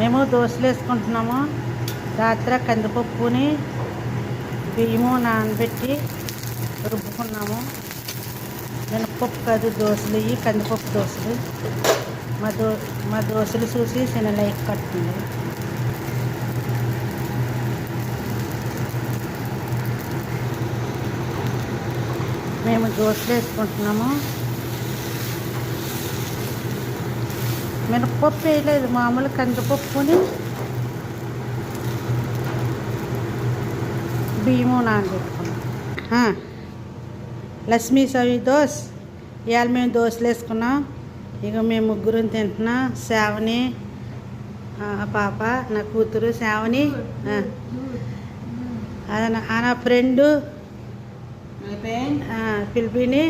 మేము దోశలు వేసుకుంటున్నాము. రాత్రి కందిపప్పుని బియ్యము నానబెట్టి రుబ్బుకున్నాము. మినపప్పు కాదు దోశలు, ఇవి కందిపప్పు దోశలు. మా దోశలు చూసి చిన్న లైక్ కట్టింది. మేము దోశలు వేసుకుంటున్నాము. మినపప్పు వేయలేదు, మామూలు కందిపప్పుని బియ్యము నానబెట్టుకున్నాం. లక్ష్మీ సవి దోశ. ఇవాళ మేము దోశలు వేసుకున్నాం. ఇక మేము ముగ్గురు తింటున్నాం. శ్రావణి, పాప, నా కూతురు శ్రావణి, నా ఫ్రెండు ఫిలిపిని,